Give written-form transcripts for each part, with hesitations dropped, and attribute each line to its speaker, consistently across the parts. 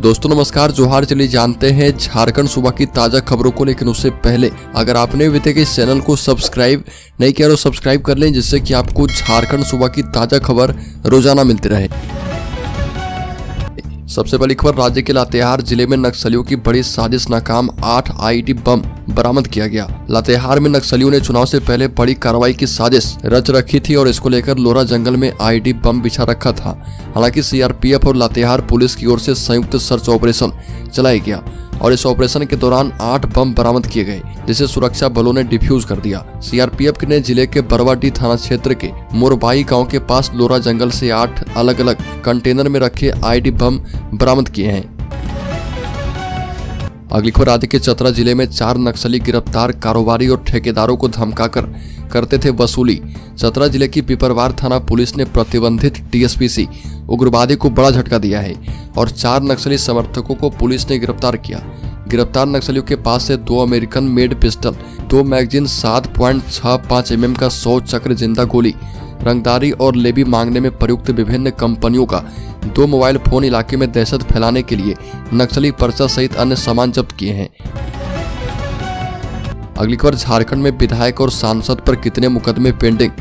Speaker 1: दोस्तों नमस्कार, जोहार। चलिए जानते हैं झारखंड सूबा की ताजा खबरों को, लेकिन उससे पहले अगर आपने अभी तक इस चैनल को सब्सक्राइब नहीं किया तो सब्सक्राइब कर लें, जिससे कि आपको झारखंड सूबा की ताजा खबर रोजाना मिलती रहे। सबसे बड़ी खबर, राज्य के लातेहार जिले में नक्सलियों की बड़ी साजिश नाकाम, 8 आईईडी बम बरामद किया गया। लातेहार में नक्सलियों ने चुनाव से पहले बड़ी कार्रवाई की साजिश रच रखी थी और इसको लेकर लोरा जंगल में आईईडी बम बिछा रखा था। हालांकि सीआरपीएफ और लातेहार पुलिस की ओर से संयुक्त सर्च ऑपरेशन चलाया गया और इस ऑपरेशन के दौरान 8 बम बरामद किए गए, जिसे सुरक्षा बलों ने डिफ्यूज कर दिया। सीआरपीएफ ने जिले के बरवाडी थाना क्षेत्र के मोरबाई गांव के पास लोरा जंगल से 8 अलग अलग कंटेनर में रखे आईईडी बम बरामद किए हैं। अगली खबर, राज्य के चतरा जिले में 4 नक्सली गिरफ्तार, कारोबारी और ठेकेदारों को धमकाकर करते थे वसूली। चतरा जिले की पिपरवार थाना पुलिस ने प्रतिबंधित टीएसपीसी उग्रवादी को बड़ा झटका दिया है और 4 नक्सली समर्थकों को पुलिस ने गिरफ्तार किया। गिरफ्तार नक्सलियों के पास से 2 American made pistol, 2 magazine, 7.65 mm का 100 चक्र जिंदा गोली, रंगदारी और लेबी मांगने में प्रयुक्त विभिन्न कंपनियों का 2 मोबाइल फोन, इलाके में दहशत फैलाने के लिए नक्सली पर्चा सहित अन्य सामान जब्त किए हैं। अगली खबर, झारखंड में विधायक और सांसद पर कितने मुकदमे पेंडिंग,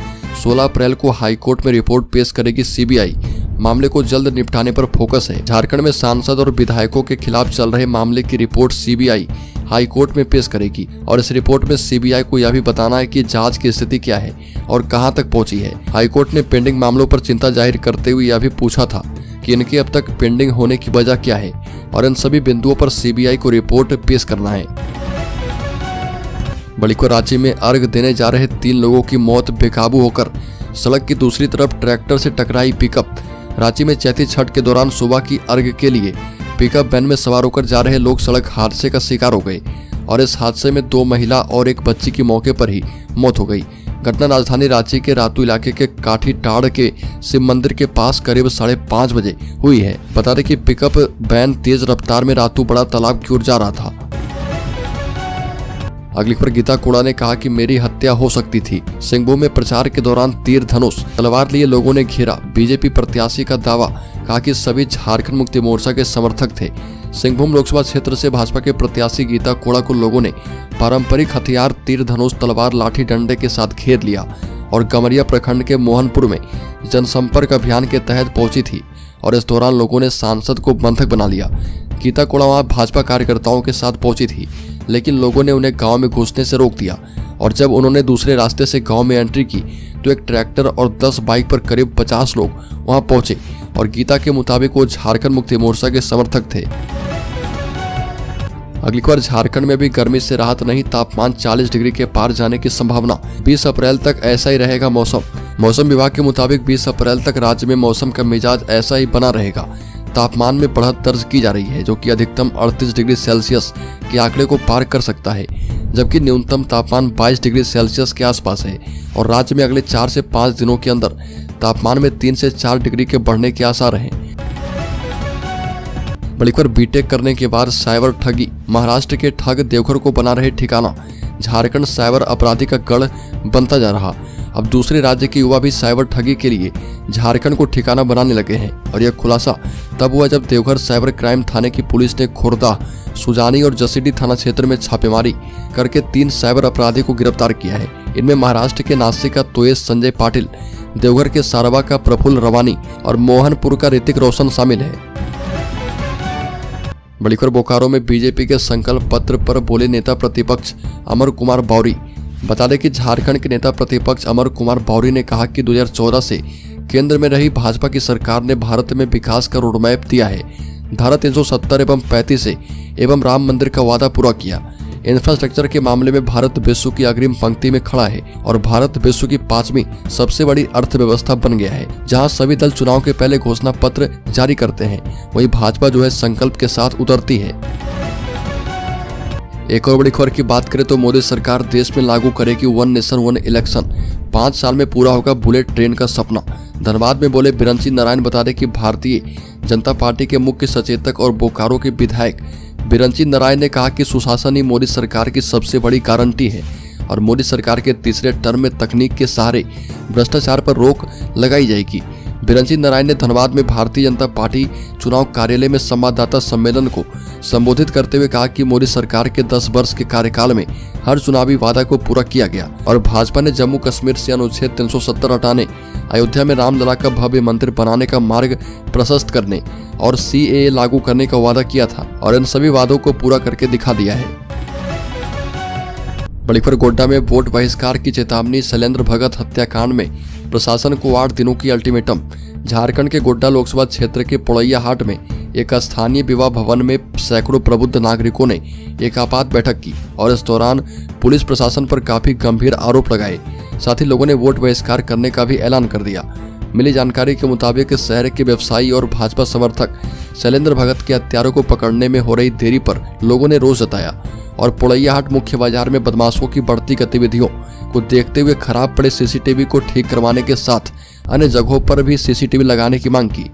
Speaker 1: 16 अप्रैल को हाईकोर्ट में रिपोर्ट पेश करेगी सीबीआई। मामले को जल्द निपटाने पर फोकस है। झारखंड में सांसद और विधायकों के खिलाफ चल रहे मामले की रिपोर्ट सीबीआई हाईकोर्ट में पेश करेगी और इस रिपोर्ट में सीबीआई को यह भी बताना है कि जांच की स्थिति क्या है और कहां तक पहुंची है। हाईकोर्ट ने पेंडिंग मामलों पर चिंता जाहिर करते हुए यह भी पूछा था कि इनके अब तक पेंडिंग होने की वजह क्या है और इन सभी बिंदुओं पर सीबीआई को रिपोर्ट पेश करना है। बड़ी खबर, राज्य में अर्घ देने जा रहे 3 लोगों की मौत, बेकाबू होकर सड़क की दूसरी तरफ ट्रैक्टर से टकराई पिकअप। रांची में चैती छठ के दौरान सुबह की अर्घ के लिए पिकअप वैन में सवार होकर जा रहे लोग सड़क हादसे का शिकार हो गए और इस हादसे में 2 महिला और 1 बच्ची की मौके पर ही मौत हो गई। घटना राजधानी रांची के रातू इलाके के काठी टाड़ के शिव मंदिर के पास करीब 5:30 बजे हुई है। बता दें कि पिकअप वैन तेज रफ्तार में रातू बड़ा तालाब की ओर जा रहा था। अगली खबर, गीता कोड़ा ने कहा कि मेरी हत्या हो सकती थी। सिंहभूम में प्रचार के दौरान तीर धनुष तलवार लिए लोगों ने घेरा बीजेपी प्रत्याशी का दावा, कहा कि सभी झारखंड मुक्ति मोर्चा के समर्थक थे। सिंहभूम लोकसभा क्षेत्र से भाजपा के प्रत्याशी गीता कोड़ा को लोगों ने पारंपरिक हथियार तीर धनुष तलवार लाठी डंडे के साथ घेर लिया और गमरिया प्रखंड के मोहनपुर में जनसंपर्क अभियान के तहत पहुंची थी और इस दौरान लोगों ने सांसद को बंधक बना लिया। गीता कोड़ा वहां भाजपा कार्यकर्ताओं के साथ पहुंची थी, लेकिन लोगों ने उन्हें गांव में घुसने से रोक दिया और जब उन्होंने दूसरे रास्ते से गांव में एंट्री की तो एक ट्रैक्टर और 10 बाइक पर करीब 50 लोग वहां पहुंचे और गीता के मुताबिक वो झारखंड मुक्ति मोर्चा के समर्थक थे। अगली बार, झारखंड में भी गर्मी से राहत नहीं, तापमान 40 डिग्री के पार जाने की संभावना। 20 अप्रैल तक ऐसा ही रहेगा मौसम। मौसम विभाग के मुताबिक 20 अप्रैल तक राज्य में मौसम का मिजाज ऐसा ही बना रहेगा। तापमान में बढ़त दर्ज की जा रही है, जो कि अधिकतम 38 डिग्री सेल्सियस के आंकड़े को पार कर सकता है, जबकि न्यूनतम तापमान 22 डिग्री सेल्सियस के आसपास है और राज्य में अगले 4 से 5 दिनों के अंदर तापमान में 3 से 4 डिग्री के बढ़ने के आसार हैं। बड़ी खबर, बीटेक करने के बाद साइबर ठगी, महाराष्ट्र के ठग देवघर को बना रहे ठिकाना। झारखंड साइबर अपराधी का गढ़ बनता जा रहा। अब दूसरे राज्य के युवा भी साइबर ठगी के लिए झारखंड को ठिकाना बनाने लगे हैं और यह खुलासा तब हुआ जब देवघर साइबर क्राइम थाने की पुलिस ने खुर्दा, सुजानी और जसीडीह थाना क्षेत्र में छापेमारी करके 3 साइबर अपराधी को गिरफ्तार किया है। इनमें महाराष्ट्र के नासिक का तोयेश संजय पाटिल, देवघर के सारवा का प्रफुल्ल रवानी और मोहनपुर का ऋतिक रोशन शामिल है। बड़ी खबर, बोकारो में बीजेपी के संकल्प पत्र पर बोले नेता प्रतिपक्ष अमर कुमार बावरी। बता दें कि झारखंड के नेता प्रतिपक्ष अमर कुमार बावरी ने कहा कि 2014 से केंद्र में रही भाजपा की सरकार ने भारत में विकास का रोडमैप दिया है। धारा 370 एवं 35 से एवं राम मंदिर का वादा पूरा किया। इंफ्रास्ट्रक्चर के मामले में भारत विश्व की अग्रिम पंक्ति में खड़ा है और भारत विश्व की 5वीं सबसे बड़ी अर्थव्यवस्था बन गया है। जहां सभी दल चुनाव के पहले घोषणा पत्र जारी करते हैं, वहीं भाजपा जो है संकल्प के साथ उतरती है। एक और बड़ी खबर की बात करें तो मोदी सरकार देश में लागू करेगी 1 नेशन 1 इलेक्शन। 5 साल में पूरा होगा बुलेट ट्रेन का सपना। धनबाद में बोले बिरंची नारायण। बता दें कि भारतीय जनता पार्टी के मुख्य सचेतक और बोकारो के विधायक बिरंची नारायण ने कहा कि सुशासन ही मोदी सरकार की सबसे बड़ी गारंटी है और मोदी सरकार के तीसरे टर्म में तकनीक के सहारे भ्रष्टाचार पर रोक लगाई जाएगी। बिरंची नारायण ने धनबाद में भारतीय जनता पार्टी चुनाव कार्यालय में संवाददाता सम्मेलन को संबोधित करते हुए कहा कि मोदी सरकार के 10 वर्ष के कार्यकाल में हर चुनावी वादा को पूरा किया गया और भाजपा ने जम्मू कश्मीर से अनुच्छेद 370 हटाने, अयोध्या में रामलला का भव्य मंदिर बनाने का मार्ग प्रशस्त करने और CAA लागू करने का वादा किया था और इन सभी वादों को पूरा करके दिखा दिया है। बड़ीखर गोड्डा में वोट बहिष्कार की चेतावनी, शैलेंद्र भगत हत्याकांड में प्रशासन को 8 दिनों की अल्टीमेटम। झारखंड के गोड्डा लोकसभा क्षेत्र के पोड़ैया हाट में एक स्थानीय विवाह भवन में सैकड़ों प्रबुद्ध नागरिकों ने एक आपात बैठक की और इस दौरान पुलिस प्रशासन पर काफी गंभीर आरोप लगाए। साथ ही लोगों ने वोट बहिष्कार करने का भी ऐलान कर दिया। मिली जानकारी के मुताबिक शहर के व्यवसायी और भाजपा समर्थक शैलेंद्र भगत के हत्यारों को पकड़ने में हो रही देरी पर लोगों ने रोष जताया और पोड़ैया हाट मुख्य बाजार में बदमाशों की बढ़ती गतिविधियों को देखते हुए खराब पड़े CCTV को ठीक करवाने के साथ अन्य जगहों पर भी CCTV लगाने की मांग की।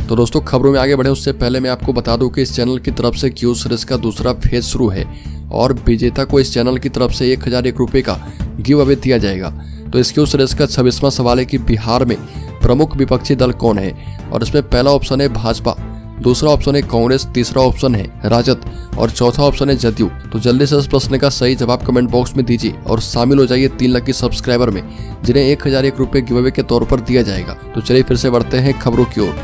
Speaker 1: तो दोस्तों, खबरों में आगे बढ़े उससे पहले मैं आपको बता दूं कि इस चैनल की तरफ से क्यू सीरीज का दूसरा फेज शुरू है और विजेता को इस चैनल की तरफ से 1001 रुपये का गिव अवे दिया जाएगा। तो इस क्यू सीरीज का 26वां सवाल है कि बिहार में प्रमुख विपक्षी दल कौन है, और इसमें पहला ऑप्शन है भाजपा, दूसरा ऑप्शन है कांग्रेस, तीसरा ऑप्शन है राजद और चौथा ऑप्शन है जदयू। तो जल्दी से इस प्रश्न का सही जवाब कमेंट बॉक्स में दीजिए और शामिल हो जाइए 3 लकी सब्सक्राइबर में, जिन्हें 1001 रुपये गिव अवे के तौर पर दिया जाएगा। तो चलिए फिर से बढ़ते हैं खबरों की ओर।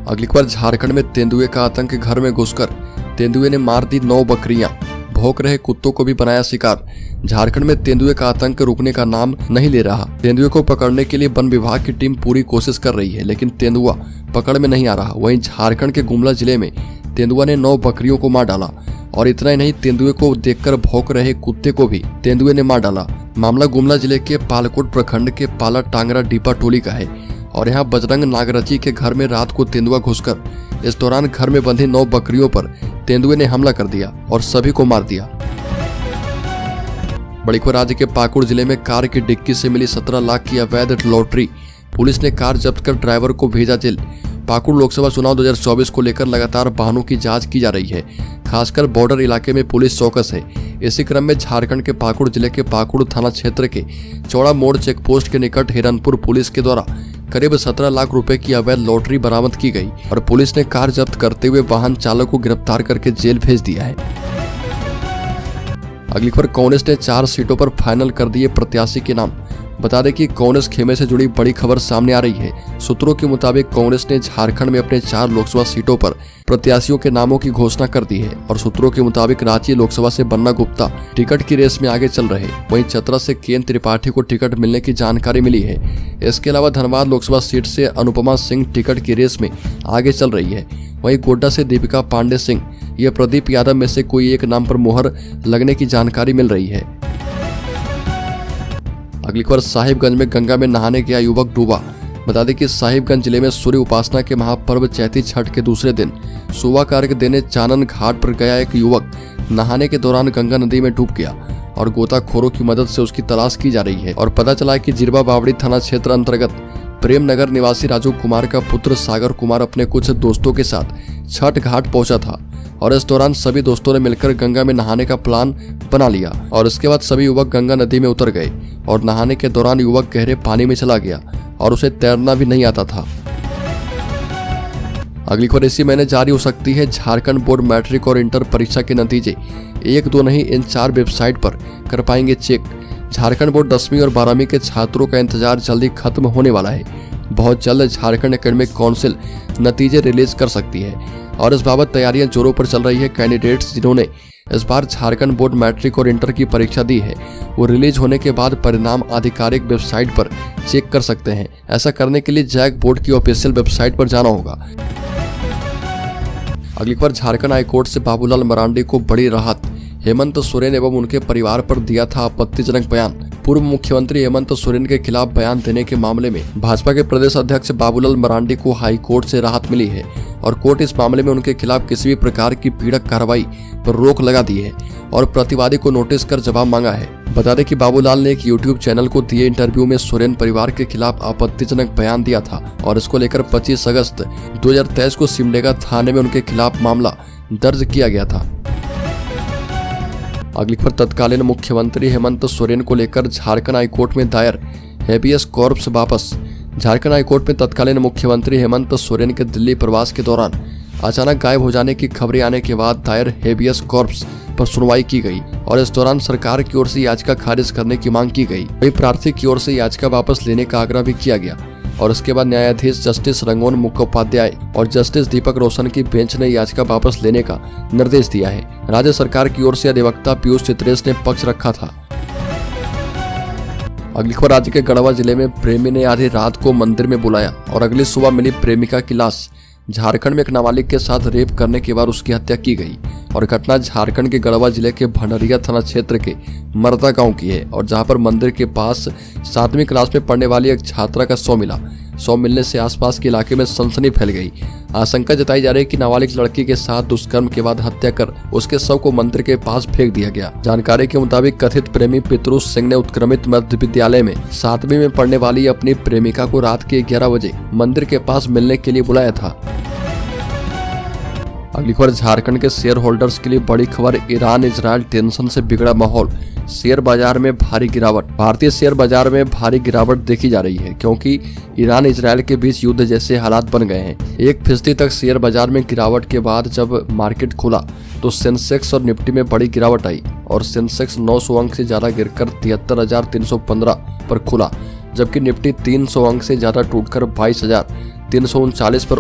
Speaker 1: अगली बार झारखंड में तेंदुए का आतंक, घर में घुसकर तेंदुए ने मार दी 9 बकरियां, भौंक रहे कुत्तों को भी बनाया शिकार। झारखंड में तेंदुए का आतंक रुकने का नाम नहीं ले रहा। तेंदुए को पकड़ने के लिए वन विभाग की टीम पूरी कोशिश कर रही है, लेकिन तेंदुआ पकड़ में नहीं आ रहा। वहीं झारखंड के गुमला जिले में तेंदुआ ने 9 बकरियों को मार डाला और इतना ही नहीं, तेंदुए को देखकर भौंक रहे कुत्ते को भी तेंदुए ने मार डाला। मामला गुमला जिले के पालकोट प्रखंड के पाला टांगरा डीपा टोली का है और यहाँ बजरंग नागरची के घर में रात को तेंदुआ घुसकर इस दौरान घर में बंधी 9 बकरियों पर तेंदुए ने हमला कर दिया और सभी को मार दिया। बड़ीखोर राज्य के पाकुड़ जिले में कार की डिक्की से मिली 17 लाख की अवैध लॉटरी, पुलिस ने कार जब्त कर ड्राइवर को भेजा जेल। पाकुड़ लोकसभा चुनाव 2024 को लेकर लगातार वाहनों की जांच की जा रही है, खासकर बॉर्डर इलाके में पुलिस चौकस है। इसी क्रम में झारखंड के पाकुड़ जिले के पाकुड़ थाना क्षेत्र के चौड़ा मोड़ चेकपोस्ट के निकट हिरनपुर पुलिस के द्वारा करीब 17 लाख रुपए की अवैध लॉटरी बरामद की गई और पुलिस ने कार जब्त करते हुए वाहन चालक को गिरफ्तार करके जेल भेज दिया है। अगली खबर, कांग्रेस ने 4 सीटों पर फाइनल कर दिए प्रत्याशी के नाम। बता दें कि कांग्रेस खेमे से जुड़ी बड़ी खबर सामने आ रही है। सूत्रों के मुताबिक कांग्रेस ने झारखंड में अपने 4 लोकसभा सीटों पर प्रत्याशियों के नामों की घोषणा कर दी है और सूत्रों के मुताबिक रांची लोकसभा से बन्ना गुप्ता टिकट की रेस में आगे चल रहे, वहीं चतरा से केन त्रिपाठी को टिकट मिलने की जानकारी मिली है। इसके अलावा धनबाद लोकसभा सीट से अनुपमा सिंह टिकट की रेस में आगे चल रही है। वहीं गोड्डा से दीपिका पांडे सिंह या प्रदीप यादव में से कोई एक नाम पर मुहर लगने की जानकारी मिल रही है। अगली खबर, साहिबगंज में गंगा में नहाने गया युवक डूबा। बता दें कि साहिबगंज जिले में सूर्य उपासना के महापर्व चैती छठ के दूसरे दिन सुबह का अर्घ्य देने चानन घाट पर गया एक युवक नहाने के दौरान गंगा नदी में डूब गया और गोताखोरों की मदद से उसकी तलाश की जा रही है। और पता चला है कि जिरबा बावड़ी थाना क्षेत्र अंतर्गत प्रेम नगर निवासी राजू कुमार का पुत्र सागर कुमार अपने कुछ दोस्तों के साथ छठ घाट पहुंचा था और इस दौरान सभी दोस्तों ने मिलकर गंगा में नहाने का प्लान बना लिया और इसके बाद सभी युवक गंगा नदी में उतर गए और नहाने के दौरान युवक गहरे पानी में चला गया और उसे तैरना भी नहीं आता था। अगली खबर, इसी महीने जारी हो सकती है झारखंड बोर्ड मैट्रिक और इंटर परीक्षा के नतीजे। 1-2 नहीं, इन 4 वेबसाइट पर कर पाएंगे चेक। झारखंड बोर्ड 10वीं और 12वीं के छात्रों का इंतजार जल्दी खत्म होने वाला है। बहुत जल्द झारखंड एकेडमिक काउंसिल नतीजे रिलीज कर सकती है और इस बाबत तैयारियां जोरों पर चल रही है। कैंडिडेट्स जिन्होंने इस बार झारखंड बोर्ड मैट्रिक और इंटर की परीक्षा दी है, वो रिलीज होने के बाद परिणाम आधिकारिक वेबसाइट पर चेक कर सकते हैं। ऐसा करने के लिए जैक बोर्ड की ऑफिशियल वेबसाइट पर जाना होगा। अगली खबर, झारखंड हाईकोर्ट से बाबूलाल मरांडी को बड़ी राहत। हेमंत सोरेन एवं उनके परिवार पर दिया था आपत्तिजनक बयान। पूर्व मुख्यमंत्री हेमंत सोरेन के खिलाफ बयान देने के मामले में भाजपा के प्रदेश अध्यक्ष बाबूलाल मरांडी को हाई कोर्ट से राहत मिली है और कोर्ट इस मामले में उनके खिलाफ किसी भी प्रकार की पीड़क कार्रवाई पर रोक लगा दी है और प्रतिवादी को नोटिस कर जवाब मांगा है। बता दें कि बाबूलाल ने एक यूट्यूब चैनल को दिए इंटरव्यू में सोरेन परिवार के खिलाफ आपत्तिजनक बयान दिया था और इसको लेकर 25 अगस्त 2023 को सिमडेगा थाने में उनके खिलाफ मामला दर्ज किया गया था। अगली खबर, तत्कालीन मुख्यमंत्री हेमंत सोरेन को लेकर झारखंड हाईकोर्ट में दायर हेबियस कॉर्पस वापस। झारखंड हाईकोर्ट में तत्कालीन मुख्यमंत्री हेमंत सोरेन के दिल्ली प्रवास के दौरान अचानक गायब हो जाने की खबरें आने के बाद दायर हेबियस कॉर्पस पर सुनवाई की गई और इस दौरान सरकार की ओर से याचिका खारिज करने की मांग की गई। वहीं प्रार्थी की ओर से याचिका वापस लेने का आग्रह भी किया गया और उसके बाद न्यायाधीश जस्टिस रंगोन मुखोपाध्याय और जस्टिस दीपक रोशन की बेंच ने याचिका वापस लेने का निर्देश दिया है। राज्य सरकार की ओर से अधिवक्ता पीयूष चित्रेश ने पक्ष रखा था। अगली खबर, राज्य के गढ़वा जिले में प्रेमी ने आधी रात को मंदिर में बुलाया और अगली सुबह मिली प्रेमिका की लाश। झारखंड में एक नाबालिग के साथ रेप करने के बाद उसकी हत्या की गई और घटना झारखंड के गढ़वा जिले के भंडरिया थाना क्षेत्र के मरदा गांव की है और जहां पर मंदिर के पास 7वीं क्लास में पढ़ने वाली एक छात्रा का शव मिला। शव मिलने से आसपास के इलाके में सनसनी फैल गई। आशंका जताई जा रही है कि नाबालिग लड़की के साथ दुष्कर्म के बाद हत्या कर उसके शव को मंदिर के पास फेंक दिया गया। जानकारी के मुताबिक कथित प्रेमी पितरुष सिंह ने उत्क्रमित मध्य विद्यालय में 7वीं में पढ़ने वाली अपनी प्रेमिका को रात के 11 बजे मंदिर के पास मिलने के लिए बुलाया था। अगली खबर, झारखंड के शेयर होल्डर्स के लिए बड़ी खबर। ईरान इजराइल टेंशन से बिगड़ा माहौल, शेयर बाजार में भारी गिरावट। भारतीय शेयर बाजार में भारी गिरावट देखी जा रही है क्योंकि ईरान इजराइल के बीच युद्ध जैसे हालात बन गए हैं। 1% तक शेयर बाजार में गिरावट के बाद जब मार्केट खुला तो सेंसेक्स और निफ्टी में बड़ी गिरावट आई और सेंसेक्स 900 अंक से ज्यादा गिरकर 73,315 पर खुला, जबकि निफ्टी 300 अंक से ज्यादा टूटकर 22,339 पर